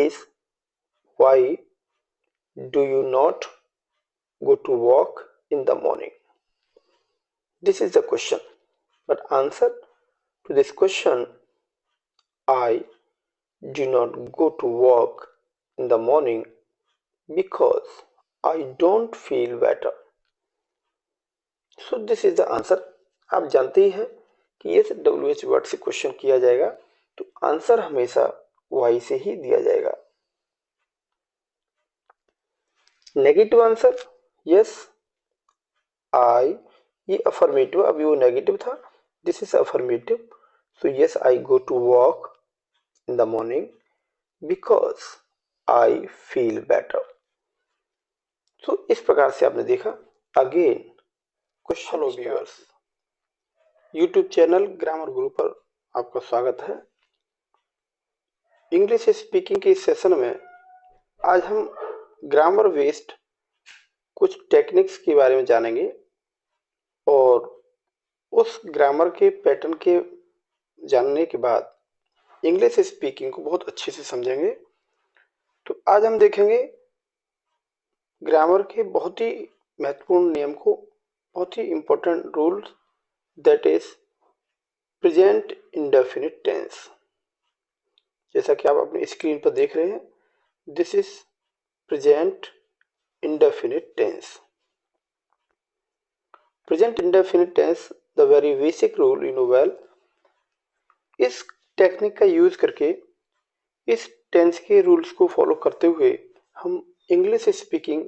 is why do you not go to walk in the morning? This is the question. But answer to this question, I do not go to walk in the morning because I don't feel better. So this is the answer. आप जानते ही हैं कि ये WH word से question किया जाएगा तो answer हमेशा वाई से ही दिया जाएगा। नेगेटिव आंसर, यस आई, ये अफर्मेटिव, अभी वो नेगेटिव था, this is affirmative, so yes I go to walk in the morning because I feel better. So इस प्रकार से आपने देखा। Again question viewers, YouTube channel Grammar Guru पर आपका स्वागत है। इंग्लिश स्पीकिंग के इस सेशन में आज हम ग्रामर बेस्ड कुछ टेक्निक्स के बारे में जानेंगे और उस ग्रामर के पैटर्न के जानने के बाद इंग्लिश स्पीकिंग को बहुत अच्छे से समझेंगे। तो आज हम देखेंगे ग्रामर के बहुत ही महत्वपूर्ण नियम को, बहुत ही important rule, that is present indefinite tense. जैसा कि आप अपनी स्क्रीन पर देख रहे हैं, this is present indefinite tense. Present indefinite tense, the very basic rule you know well. इस टेक्निक का यूज करके, इस टेंस के रूल्स को फॉलो करते हुए हम इंग्लिश स्पीकिंग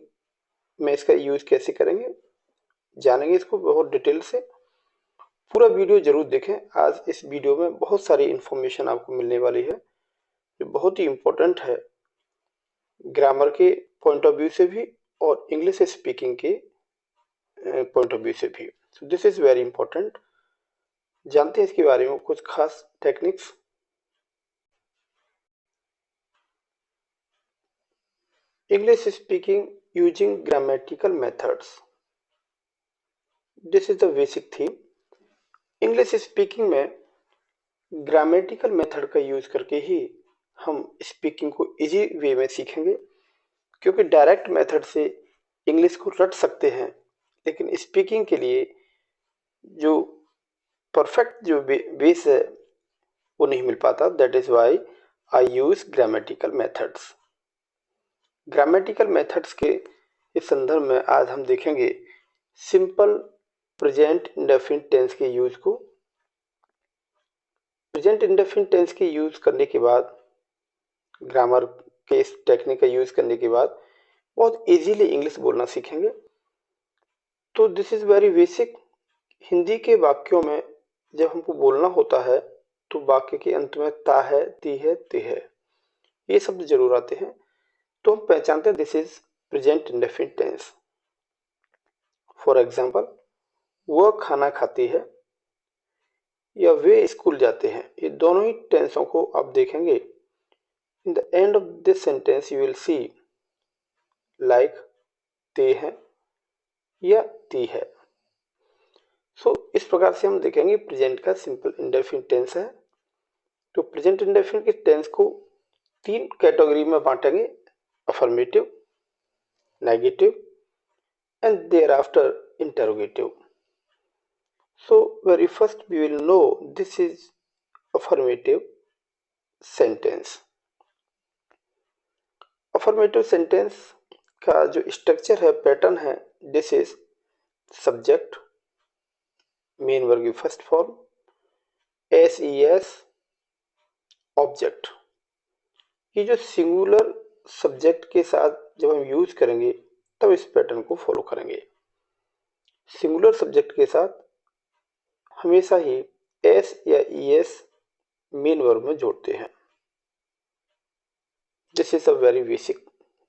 में इसका यूज कैसे करेंगे जानेंगे, इसको बहुत डिटेल से। पूरा वीडियो जरूर देखें। आज इस वीडियो में बहुत सारी इंफॉर्मेशन आपको मिलने वाली है जो बहुत ही इंपॉर्टेंट है ग्रामर के पॉइंट ऑफ व्यू से भी और इंग्लिश स्पीकिंग के पॉइंट ऑफ व्यू से भी। So this is very important. जानते हैं इसके बारे में कुछ खास techniques. English speaking using grammatical methods, this is the basic theme. English speaking में ग्रामेटिकल मेथड का यूज करके ही हम स्पीकिंग को इजी वे में सीखेंगे, क्योंकि डायरेक्ट मेथड से इंग्लिश को रट सकते हैं लेकिन स्पीकिंग के लिए जो परफेक्ट जो बेस है वो नहीं मिल पाता। That is why I use grammatical methods. Grammatical methods के इस संदर्भ में आज हम देखेंगे सिंपल प्रेजेंट इंडेफिनिट टेंस के यूज को। प्रेजेंट इंडेफिनिट टेंस के यूज करने के बाद, ग्रामर के इस टेक्निक का यूज करने के बाद बहुत इजीली इंग्लिश बोलना सीखेंगे। तो this is very basic. Hindi के वाक्यों में जब हमको बोलना होता है तो वाक्य के अंत में ता है, ती है, ते है, ये शब्द जरूर आते हैं, तो हम पहचानते हैं this is present indefinite tense. For example, वह खाना खाती है या वे स्कूल जाते हैं, ये दोनों ही टेंसों को आप देखेंगे। In the end of this sentence you will see like ते हैं या ती है। सो इस प्रकार से हम देखेंगे प्रेजेंट का सिंपल इंडेफिनिट टेंस है। तो प्रेजेंट इंडेफिनिट के टेंस को तीन कैटेगरी में बांटेंगे, affirmative, negative and thereafter interrogative. So very first we will know this is affirmative sentence. Affirmative sentence का जो स्ट्रक्चर है, पैटर्न है, this is subject, main verb की फर्स्ट फॉर्म, SES, ऑब्जेक्ट। ये जो सिंगुलर सब्जेक्ट के साथ जब हम यूज करेंगे तब इस पैटर्न को फॉलो करेंगे। सिंगुलर सब्जेक्ट के साथ हमेशा ही एस या ES मेन वर्ब में जोड़ते हैं। This is a very basic,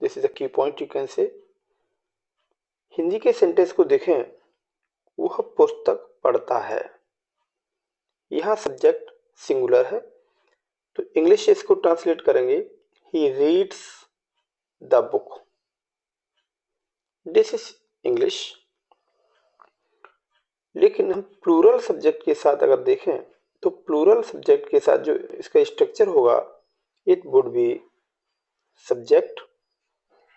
this is अ की point you can say. Hindi के सेंटेंस को देखें, वह पुस्तक पढ़ता है, यहां सब्जेक्ट सिंगुलर है, तो इंग्लिश से इसको ट्रांसलेट करेंगे he reads the book. This is English. लेकिन हम प्लूरल सब्जेक्ट के साथ अगर देखें तो प्लूरल सब्जेक्ट के साथ जो इसका स्ट्रक्चर होगा, it would be subject,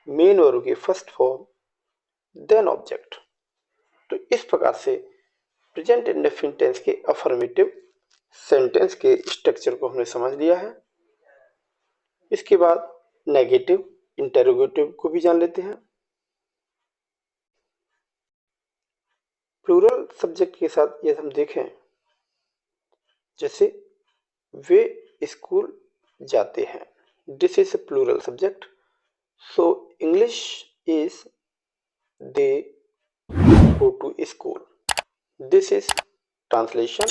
main verb की फर्स्ट फॉर्म, देन ऑब्जेक्ट। तो इस प्रकार से प्रेजेंट इंडेफिनिट टेंस के अफर्मेटिव सेंटेंस के स्ट्रक्चर को हमने समझ लिया है। इसके बाद नेगेटिव इंटेरोगेटिव को भी जान लेते हैं। प्लूरल सब्जेक्ट के साथ यदि हम देखें, जैसे वे स्कूल जाते हैं, this is a plural subject. So English is they go to school, this is translation.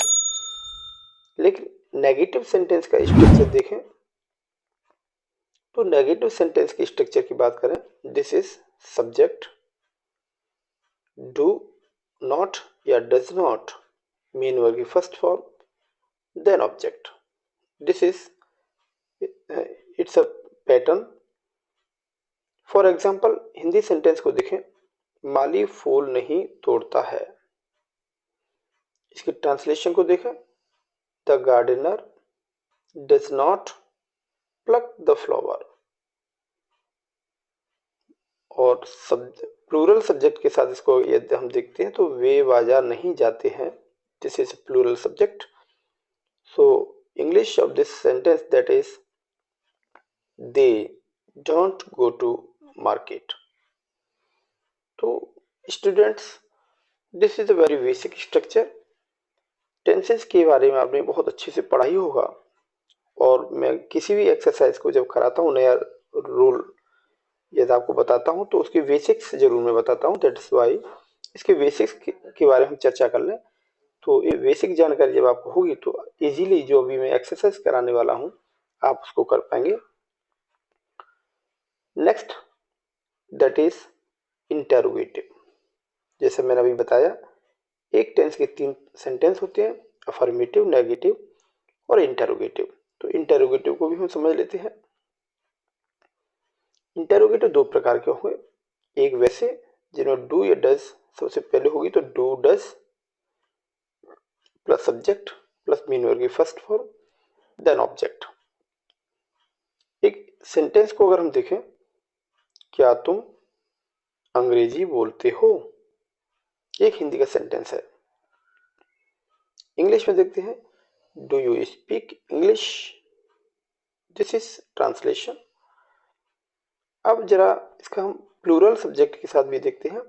लेकिन नेगेटिव सेंटेंस का स्ट्रक्चर देखें तो नेगेटिव सेंटेंस के स्ट्रक्चर की बात करें, this is subject, do not या डज नॉट मेन वर्ब की first form, then object. This is it's a pattern. For example Hindi sentence को देखें, माली फूल नहीं तोड़ता है, इसकी ट्रांसलेशन को देखें, the gardener does not pluck the flower. और प्लूरल सब्जेक्ट के साथ इसको यदि हम देखते हैं तो वे बाजार नहीं जाते हैं, this is plural subject. So English of this sentence that is they don't go to market. तो students, this is a very basic structure. Tenses के बारे में आपने बहुत अच्छे से पढ़ा ही होगा, और मैं किसी भी एक्सरसाइज को जब कराता हूँ, नया रूल यदि आपको बताता हूँ तो उसके बेसिक्स जरूर मैं बताता हूँ, दैट्स वाई इसके बेसिक्स के बारे में हम चर्चा कर लें। तो ये बेसिक जानकारी जब आपको होगी तो इजीली जो अभी मैं एक्सरसाइज कराने वाला हूँ आप उसको कर पाएंगे। Next that is interrogative. जैसे मैंने अभी बताया, एक टेंस के 3 सेंटेंस होते हैं, अफर्मेटिव, नेगेटिव और इंटेरोगेटिव। तो इंटेरोगेटिव को भी हम समझ लेते हैं। इंटेरोगेटिव 2 प्रकार के होंगे, एक वैसे जिनमें डू या डज सबसे पहले होगी, तो do does plus subject plus main verb की फर्स्ट फॉर्म, देन ऑब्जेक्ट। एक सेंटेंस को अगर हम देखें, क्या तुम अंग्रेजी बोलते हो, एक हिंदी का सेंटेंस है। इंग्लिश में देखते हैं, do you speak English, this is translation. अब जरा इसका हम प्लूरल सब्जेक्ट के साथ भी देखते हैं,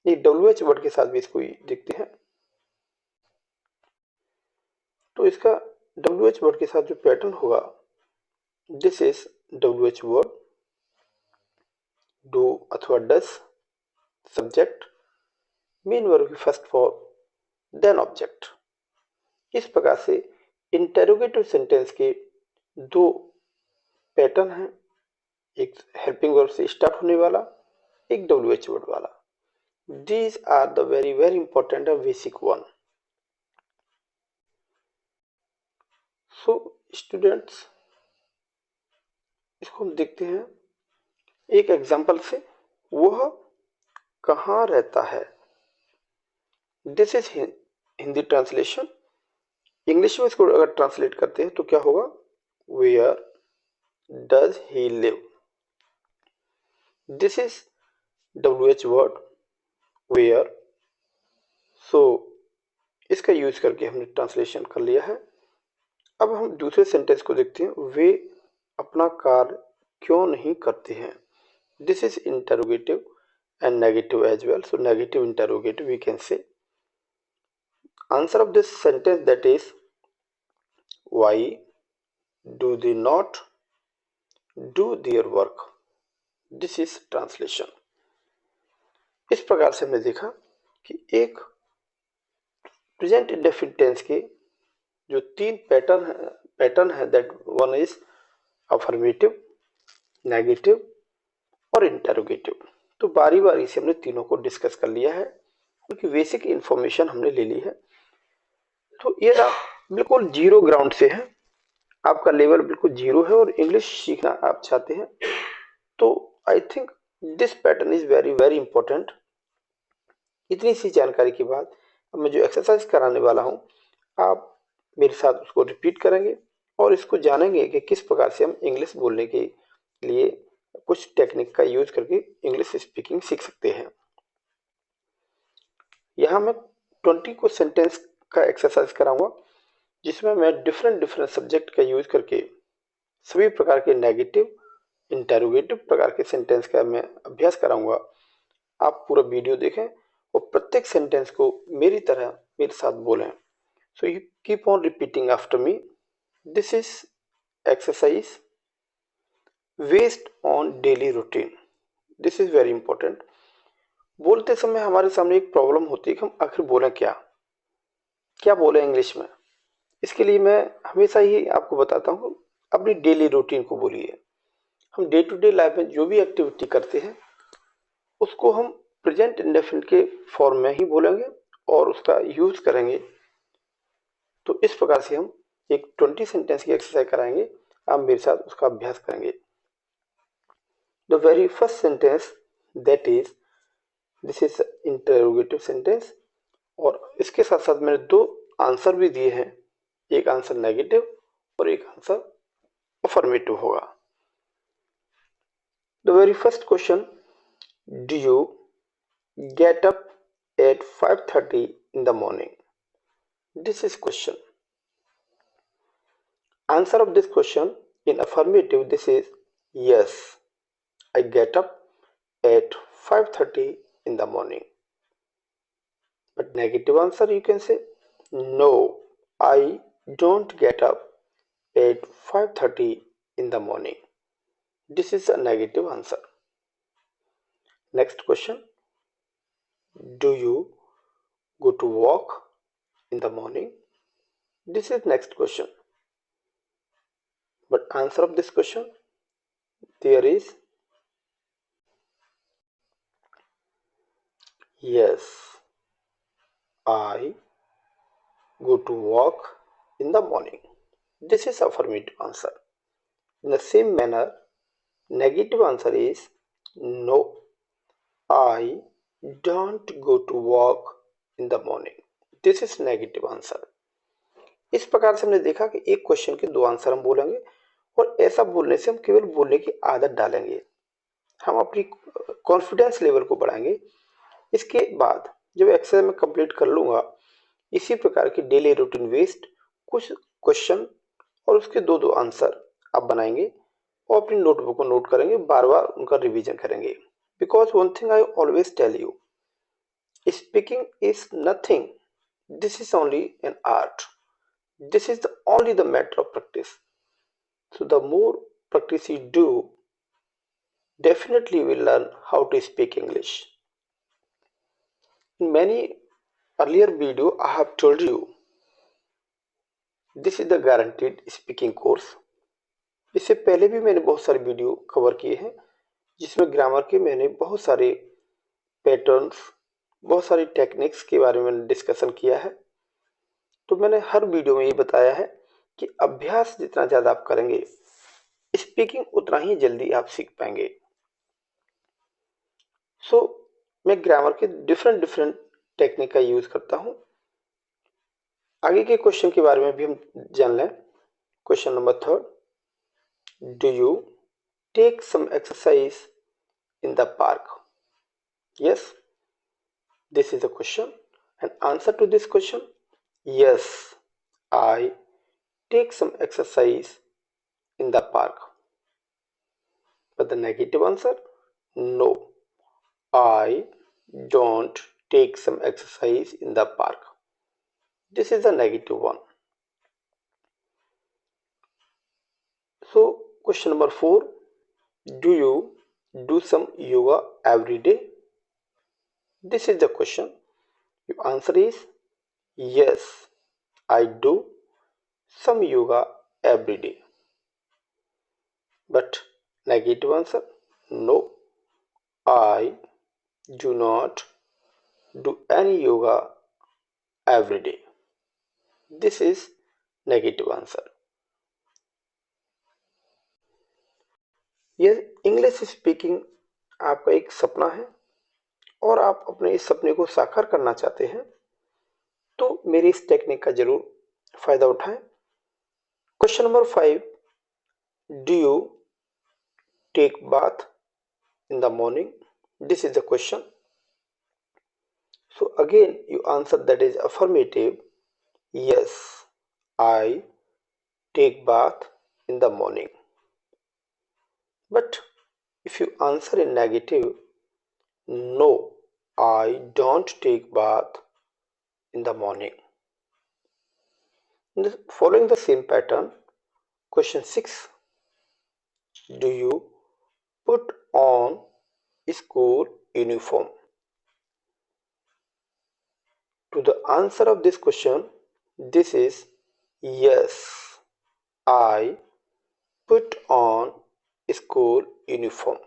ये WH वर्ड के साथ भी इसको देखते हैं। तो इसका WH वर्ड के साथ जो पैटर्न होगा, this is WH word, do अथवा डस सब्जेक्ट, मेन वर्ब की फर्स्ट फॉर्म, देन ऑब्जेक्ट। इस प्रकार से इंटेरोगेटिव सेंटेंस के 2 पैटर्न हैं, एक हेल्पिंग वर्ब से स्टार्ट होने वाला, एक WH वर्ड वाला। These are the very very important and basic one. So students, इसको हम देखते हैं एक एग्जांपल से, वह कहाँ रहता है, this is Hindi translation. English में इसको अगर ट्रांसलेट करते हैं तो क्या होगा, where does he live, this is WH word, where. So इसका यूज करके हमने ट्रांसलेशन कर लिया है। अब हम दूसरे सेंटेंस को देखते हैं, वे अपना कार्य क्यों नहीं करते हैं, this is interrogative and negative as well, so negative interrogative we can say. Answer of this sentence that is, why do they not do their work, this is translation। इस प्रकार से हमने देखा कि एक प्रेजेंट इंडेफिनिट टेंस के जो 3 pattern है, that one is affirmative, negative और इंटरोगेटिव। तो बारी बारी से हमने तीनों को डिस्कस कर लिया है, उनकी बेसिक इंफॉर्मेशन हमने ले ली है। तो ये बिल्कुल जीरो ग्राउंड से है, आपका लेवल बिल्कुल जीरो है और इंग्लिश सीखना आप चाहते हैं, तो आई think this pattern is very very important. इतनी सी जानकारी के बाद अब मैं जो एक्सरसाइज कराने वाला हूँ, आप मेरे साथ उसको रिपीट करेंगे और इसको जानेंगे कि किस प्रकार से हम इंग्लिश बोलने के लिए कुछ टेक्निक का यूज करके इंग्लिश स्पीकिंग सीख सकते हैं। यहाँ मैं 20 को सेंटेंस का एक्सरसाइज कराऊंगा, जिसमें मैं डिफरेंट सब्जेक्ट का यूज करके सभी प्रकार के नेगेटिव, इंटेरोगेटिव प्रकार के सेंटेंस का मैं अभ्यास कराऊंगा। आप पूरा वीडियो देखें और प्रत्येक सेंटेंस को मेरी तरह मेरे साथ बोलें। So you keep on repeating after me. This is exercise based on daily routine. This is very important. बोलते समय हमारे सामने एक प्रॉब्लम होती है कि हम आखिर बोलें क्या बोलें इंग्लिश में। इसके लिए मैं हमेशा ही आपको बताता हूँ, अपनी डेली रूटीन को बोलिए। हम डे टू डे लाइफ में जो भी एक्टिविटी करते हैं उसको हम प्रेजेंट इंडेफिनिट के फॉर्म में ही बोलेंगे और उसका यूज करेंगे। तो इस प्रकार से हम एक 20 सेंटेंस की एक्सरसाइज कराएंगे। आप मेरे साथ उसका अभ्यास करेंगे। The very first sentence that is, this is interrogative sentence, और इसके साथ साथ मैंने दो आंसर भी दिए हैं। एक आंसर नेगेटिव और एक आंसर अफर्मेटिव होगा। The very first question, do you get up at 5:30 in the morning? This is question. Answer of this question in affirmative, this is yes, I get up at 5:30 in the morning. But negative answer you can say no, I don't get up at 5:30 in the morning. This is a negative answer. Next question, do you go to walk in the morning? This is next question. But answer of this question, there is yes, I go to walk in the morning. This is affirmative answer. In the same manner, negative answer is no, I don't go to walk in the morning. This is negative answer. इस प्रकार से हमने देखा कि एक question के दो answer हम बोलेंगे और ऐसा बोलने से हम केवल बोलने की आदत डालेंगे, हम अपनी कॉन्फिडेंस लेवल को बढ़ाएंगे। इसके बाद जब एक्सरसाइज में कंप्लीट कर लूंगा, इसी प्रकार की डेली रूटीन वेस्ट कुछ क्वेश्चन और उसके दो आंसर आप बनाएंगे और अपनी नोटबुक को नोट करेंगे, बार बार उनका रिवीजन करेंगे। Because one thing I always tell you, speaking is nothing, this is only an art, this is only the matter of practice. So the more practice you do, definitely you will learn how to speak English. In many earlier video I have told you, this is the guaranteed speaking course. इससे पहले भी मैंने बहुत सारे video cover किए हैं, जिसमें grammar के मैंने बहुत सारे पैटर्न्स, बहुत सारी टेक्निक्स के बारे में डिस्कशन किया है। तो मैंने हर वीडियो में ये बताया है कि अभ्यास जितना ज़्यादा आप करेंगे, स्पीकिंग उतना ही जल्दी आप सीख पाएंगे। सो मैं ग्रामर के डिफरेंट टेक्निक का यूज करता हूँ। आगे के क्वेश्चन के बारे में भी हम जान लें। Question number 3, do you take some exercise in the park? Yes, this is the question and answer to this question, yes, I take some exercise in the park. But the negative answer, no, I don't take some exercise in the park. This is the negative one. So question number 4, do you do some yoga every day? This is the question. Your answer is yes, I do some yoga every day. But negative answer, no, I do not do any yoga every day. This is negative answer. यह English speaking आपका एक सपना है और आप अपने इस सपने को साकार करना चाहते हैं, तो मेरी इस टेक्निक का जरूर फायदा उठाएं। Question number 5, do you take bath in the morning? This is the question. So again you answer that is affirmative. Yes, I take bath in the morning. But if you answer in negative, no, I don't take bath in the morning. Following the same pattern, question 6. Do you put on school uniform? To the answer of this question, this is yes, I put on school uniform.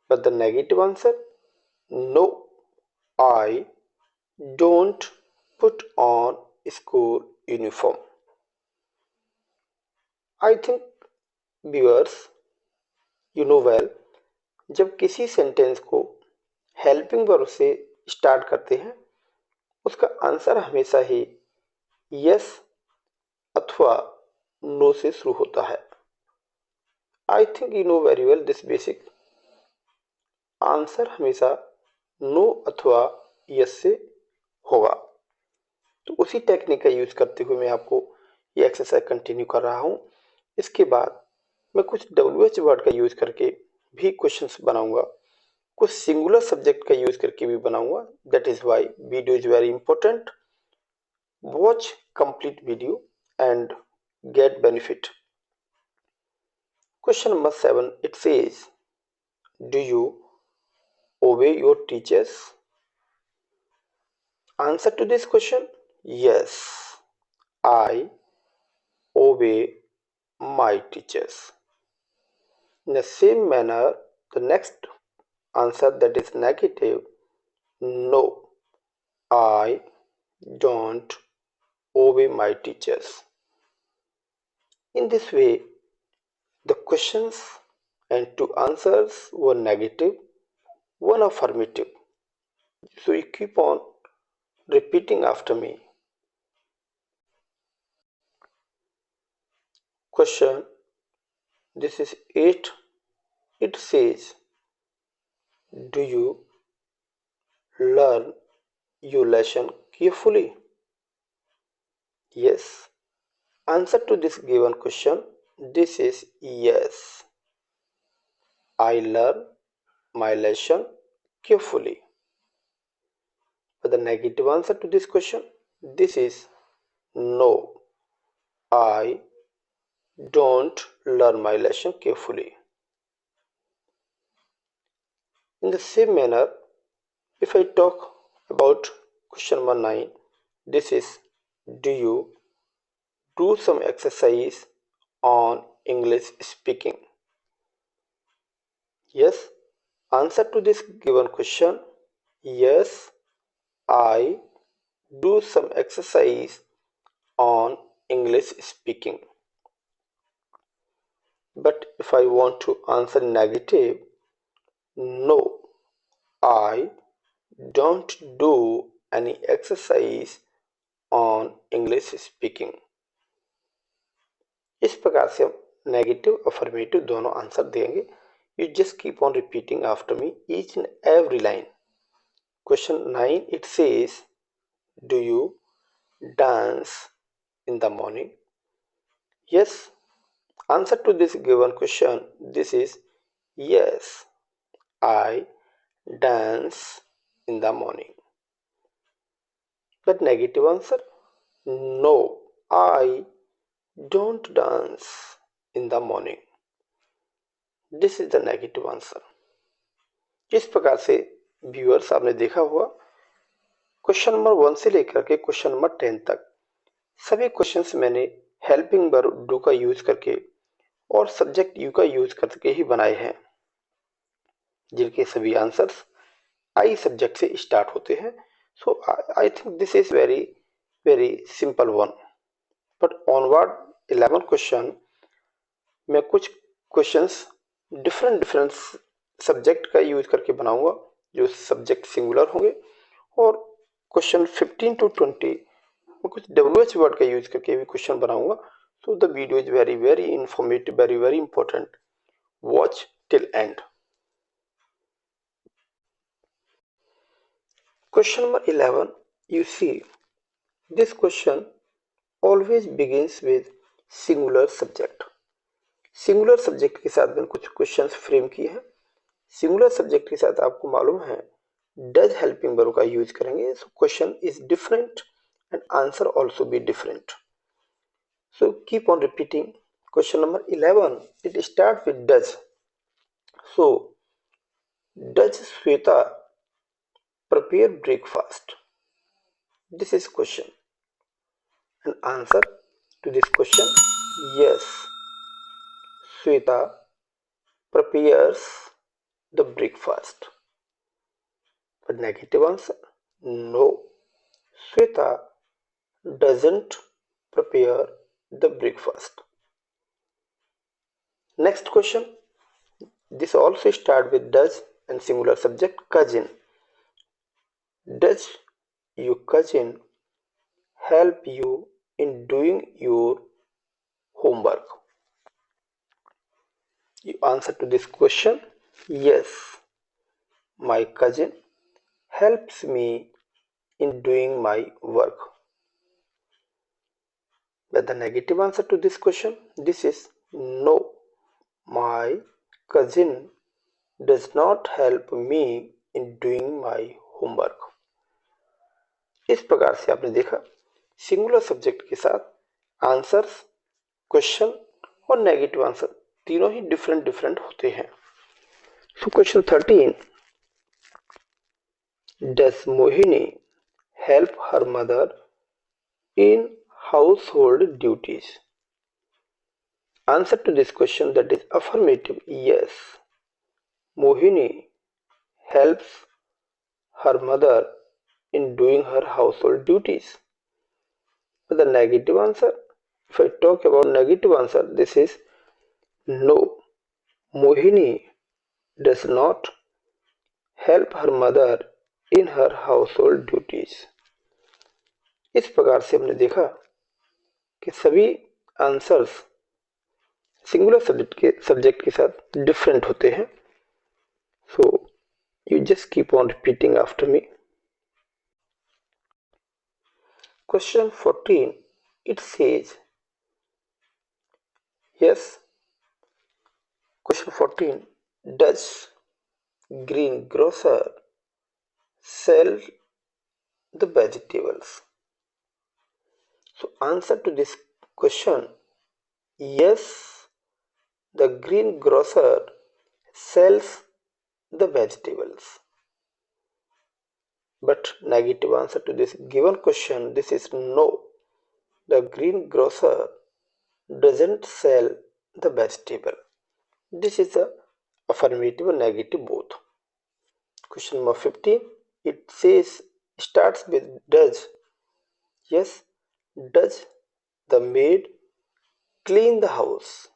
But the negative answer, no, I don't put on school uniform. I think viewers, you know well, जब किसी sentence को helping verb से start करते हैं उसका answer हमेशा ही yes अथवा no से शुरू होता है. I think you know very well this basic. Answer हमेशा नो अथवा यस से होगा. तो उसी टेक्निक का यूज करते हुए मैं आपको ये एक्सरसाइज कंटिन्यू कर रहा हूँ. इसके बाद मैं कुछ WH वर्ड का यूज करके भी क्वेश्चंस बनाऊंगा, कुछ सिंगुलर सब्जेक्ट का यूज करके भी बनाऊंगा. That is why video is very important. Watch complete video and get benefit. Question number 7, it says, do you obey your teachers? Answer to this question, yes, I obey my teachers. In the same manner, the next answer, that is negative, no, I don't obey my teachers. In this way, the questions and 2 answers were negative, 1 affirmative. So you keep on repeating after me. Question, this is 8. It says, do you learn your lesson carefully? Yes. Answer to this given question, this is yes, I learn my lesson carefully. But the negative answer to this question, this is no, I don't learn my lesson carefully. In the same manner, if I talk about question number 9, this is, do you do some exercise on English speaking? Yes. Answer to this given question, yes, I do some exercise on English speaking. But if I want to answer negative, no, I don't do any exercise on English speaking. इस प्रकार से हम negative affirmative दोनों answer देंगे. You just keep on repeating after me each and every line. Question 9, it says, do you dance in the morning? Yes. Answer to this given question, this is yes, I dance in the morning. But negative answer, no, I don't dance in the morning. This is the negative answer. इस प्रकार से viewers आपने देखा हुआ question number 1 से लेकर के question number 10 तक सभी क्वेश्चंस मैंने हेल्पिंग वर्ब डू का यूज करके और सब्जेक्ट यू का यूज करके ही बनाए हैं, जिनके सभी आंसर्स आई सब्जेक्ट से स्टार्ट होते हैं. So I think this is very very simple one. But onward 11 question मैं कुछ क्वेश्चंस डिफरेंट सब्जेक्ट का यूज करके बनाऊंगा जो सब्जेक्ट सिंगुलर होंगे, और क्वेश्चन 15 to 20 मैं कुछ WH वर्ड का यूज करके भी क्वेश्चन बनाऊंगा. So the video is very very informative, very very important. watch till end. Question number 11. You see, this question always begins with singular subject. Singular subject के साथ मैंने कुछ क्वेश्चंस फ्रेम किए हैं। सिंगुलर सब्जेक्ट के साथ आपको मालूम है डज हेल्पिंग वर्ब का यूज करेंगे, so question is different and answer also be different. So keep on repeating. Question number 11, it start with does. So does Shweta prepare breakfast? This is question. And answer to this question, yes, Sweta prepares the breakfast. But negative answer, no, Sweta doesn't prepare the breakfast. Next question, this also start with does and singular subject cousin. Does your cousin help you in doing your homework? You answer to this question, yes, my cousin helps me in doing my work. But the negative answer to this question, this is no, my cousin does not help me in doing my homework. इस प्रकार से आपने देखा singular subject के साथ answers, question और negative answer तीनों ही different होते हैं। So question 13, does Mohini help her mother in household duties? Answer to this question, that is affirmative, yes, Mohini helps her mother in doing her household duties. But the negative answer, if I talk about negative answer, this is no, Mohini does not help her mother in her household duties. इस प्रकार से हमने देखा कि सभी answers singular subject के साथ different होते हैं। So you just keep on repeating after me. Question 14, it says, yes, question 14, does green grocer sell the vegetables? So answer to this question, yes, the green grocer sells the vegetables. But negative answer to this given question, this is no, the green grocer doesn't sell the vegetable. This is a affirmative or negative both. Question number 15, it says starts with does. Yes, does the maid clean the house?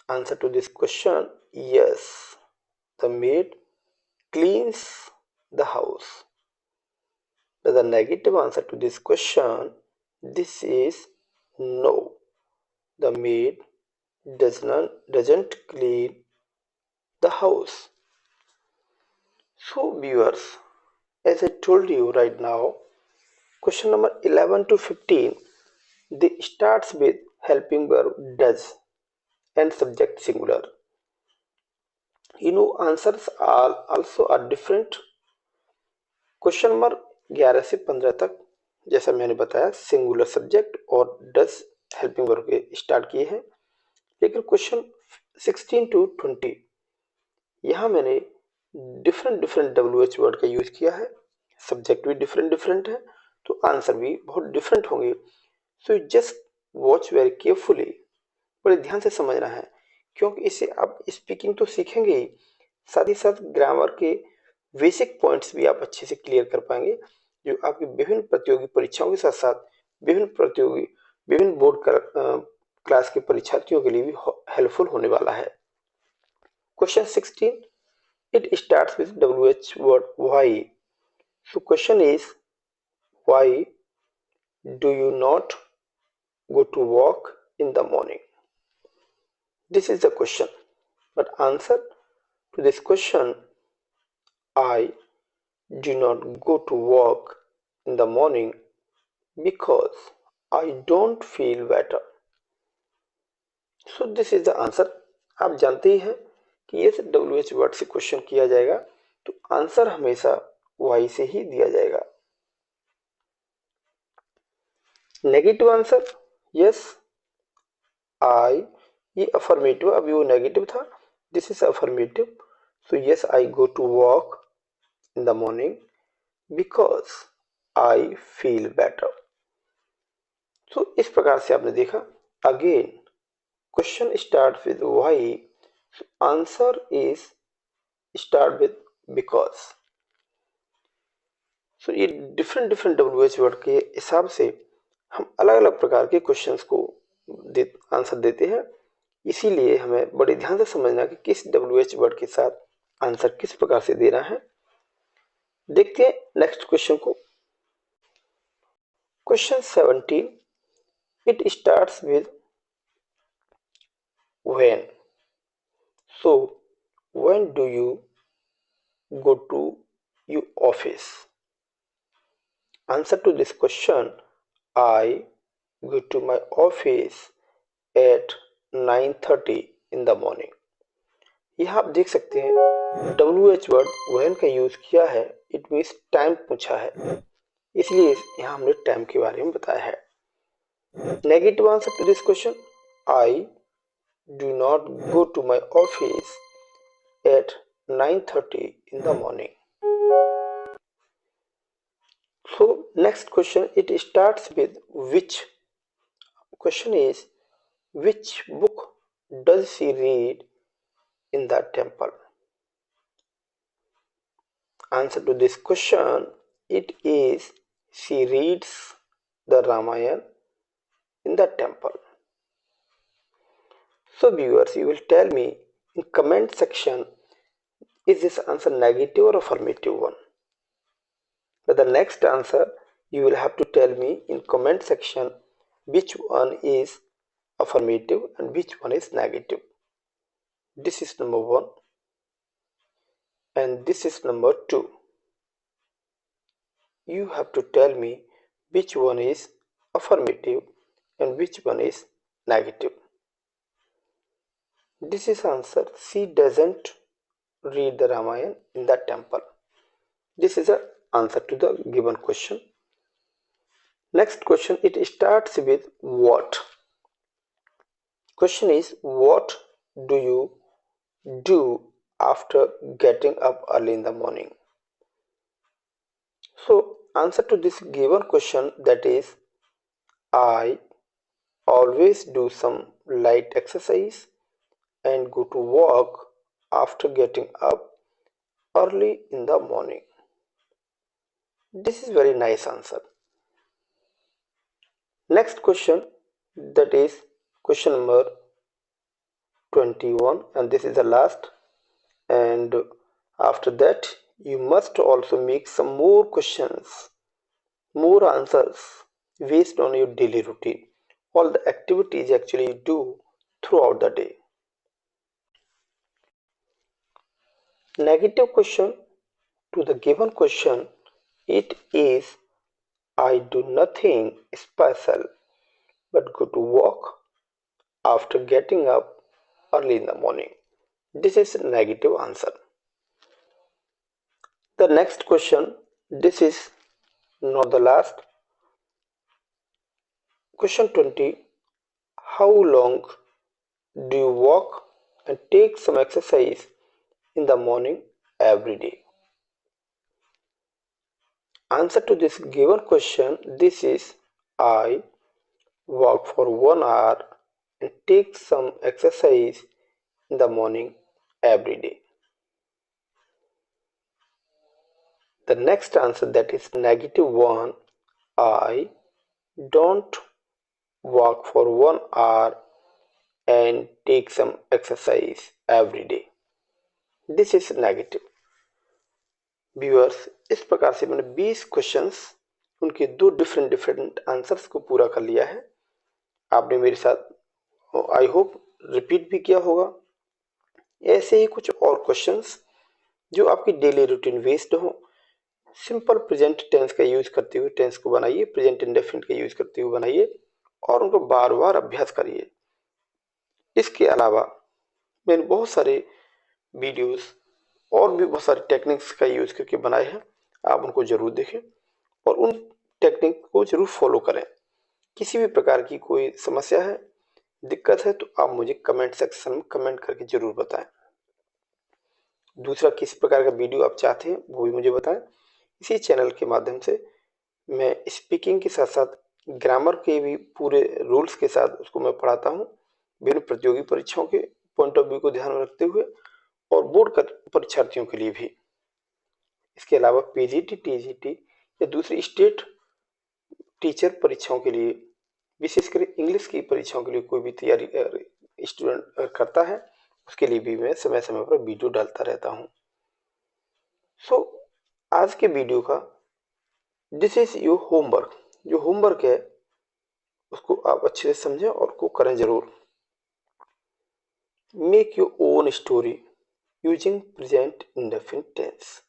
Answer to this question, yes, the maid cleans the house. But the negative answer to this question, this is no, the maid doesn't clean the house. So viewers, as I told you right now, question number 11 to 15, they starts with helping verb does and subject singular. You know, answers are also are different. Question number 11 से 15 तक जैसा मैंने बताया singular subject और does helping verb के start किए हैं, लेकिन क्वेश्चन 16 टू 20 यहाँ मैंने डिफरेंट WH वर्ड का यूज किया है, सब्जेक्ट भी डिफरेंट है, तो आंसर भी बहुत डिफरेंट होंगे। So just watch very carefully, बड़े ध्यान से समझना है, क्योंकि इससे आप स्पीकिंग तो सीखेंगे ही, साथ ही साथ ग्रामर के बेसिक पॉइंट्स भी आप अच्छे से क्लियर कर पाएंगे, जो आपकी विभिन्न प्रतियोगी परीक्षाओं के साथ साथ विभिन्न बोर्ड क्लास के परीक्षार्थियों के लिए भी हेल्पफुल होने वाला है। Question 16, it starts with WH word why. So question is, why do you not go to walk in the morning? This is the question, but answer to this question, I do not go to work in the morning because I don't feel better. So this is the answer. आप जानते ही हैं कि ये WH word से question किया जाएगा तो answer हमेशा वाई से ही दिया जाएगा। नेगेटिव आंसर, यस आई, ये अफर्मेटिव, अभी वो नेगेटिव था, this is affirmative, so yes I go to work in the morning because I feel better. तो इस प्रकार से आपने देखा, again question start with why, answer is start with because. So ये डिफरेंट WH वर्ड के हिसाब से हम अलग अलग प्रकार के क्वेश्चंस को आंसर देते हैं, इसीलिए हमें बड़े ध्यान से समझना कि किस WH वर्ड के साथ आंसर किस प्रकार से देना है। देखते हैं नेक्स्ट क्वेश्चन को। Question 17, it starts with when. So when do you go to your office? Answer to this question, I go to my office at 9:30 in the morning. यहाँ आप देख सकते हैं WH वर्ड when का use किया है, it means time पूछा है, इसलिए यहाँ हमने टाइम के बारे में बताया है। Negative answer to this question, I do not go to my office at 9:30 in the morning. So next question, it starts with which. Question is, which book does she read in the temple? Answer to this question, it is she reads the Ramayana in the temple. So viewers, you will tell me in comment section, is this answer negative or affirmative one? For the next answer, you will have to tell me in comment section which one is affirmative and which one is negative. This is number 1 and this is number 2. You have to tell me which one is affirmative and which one is negative. This is answer, she doesn't read the Ramayana in the temple. This is the answer to the given question. Next question, it starts with what. Question is, what do you do after getting up early in the morning? So answer to this given question, that is, I always do some light exercise and go to work after getting up early in the morning. This is very nice answer. Next question, that is question number 21, and this is the last, and after that you must also make some more questions, more answers based on your daily routine, all the activities actually you do throughout the day. Negative question to the given question, it is, I do nothing special but go to work after getting up early in the morning. This is negative answer. The next question, this is not the last. Question 20, how long do you walk and take some exercise in the morning every day? Answer to this given question, this is, I walk for 1 hour and take some exercise in the morning every day. The next answer, that is negative one, I don't walk for 1 hour and take some exercise every day. This is negative. Viewers, इस प्रकार से मैंने 20 questions, उनके 2 different answers को पूरा कर लिया है। आपने मेरे साथ आई होप रिपीट भी किया होगा। ऐसे ही कुछ और क्वेश्चंस जो आपकी डेली रूटीन बेस्ड हो, सिंपल प्रेजेंट टेंस का यूज करते हुए टेंस को बनाइए, प्रेजेंट इंडेफिनिट का यूज करते हुए बनाइए और उनको बार बार अभ्यास करिए। इसके अलावा मैंने बहुत सारे वीडियोस और भी बहुत सारे टेक्निक्स का यूज करके बनाए हैं, आप उनको जरूर देखें और उन टेक्निक को जरूर फॉलो करें। किसी भी प्रकार की कोई समस्या है, दिक्कत है, तो आप मुझे कमेंट सेक्शन में कमेंट करके जरूर बताएं। दूसरा, किस प्रकार का वीडियो आप चाहते हैं वो भी मुझे बताएं। इसी चैनल के माध्यम से मैं स्पीकिंग के साथ साथ ग्रामर के भी पूरे रूल्स के साथ उसको मैं पढ़ाता हूँ, विभिन्न प्रतियोगी परीक्षाओं के पॉइंट ऑफ व्यू को ध्यान में रखते हुए और बोर्ड परीक्षार्थियों के लिए भी। इसके अलावा पीजीटी, टीजीटी या दूसरी स्टेट टीचर परीक्षाओं के लिए, विशेषकर इंग्लिश की परीक्षाओं के लिए कोई भी तैयारी स्टूडेंट करता है, उसके लिए भी मैं समय समय पर वीडियो डालता रहता हूँ। सो आज के वीडियो का दिस इज योर होमवर्क, जो होमवर्क है उसको आप अच्छे से समझें और को करें जरूर। Make your own story using present indefinite tense.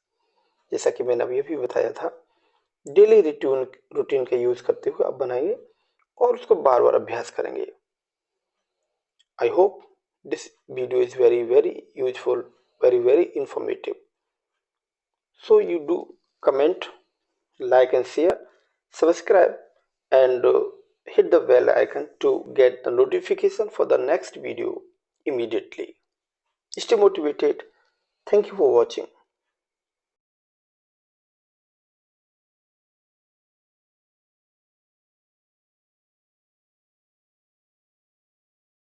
जैसा कि मैंने अभी बताया था, डेली रूटीन का यूज करते हुए आप बनाएंगे और उसको बार बार अभ्यास करेंगे। I hope this video is very useful, very informative. So you do comment, like and share, subscribe and hit the bell icon to get the notification for the next video immediately. Stay motivated. Thank you for watching.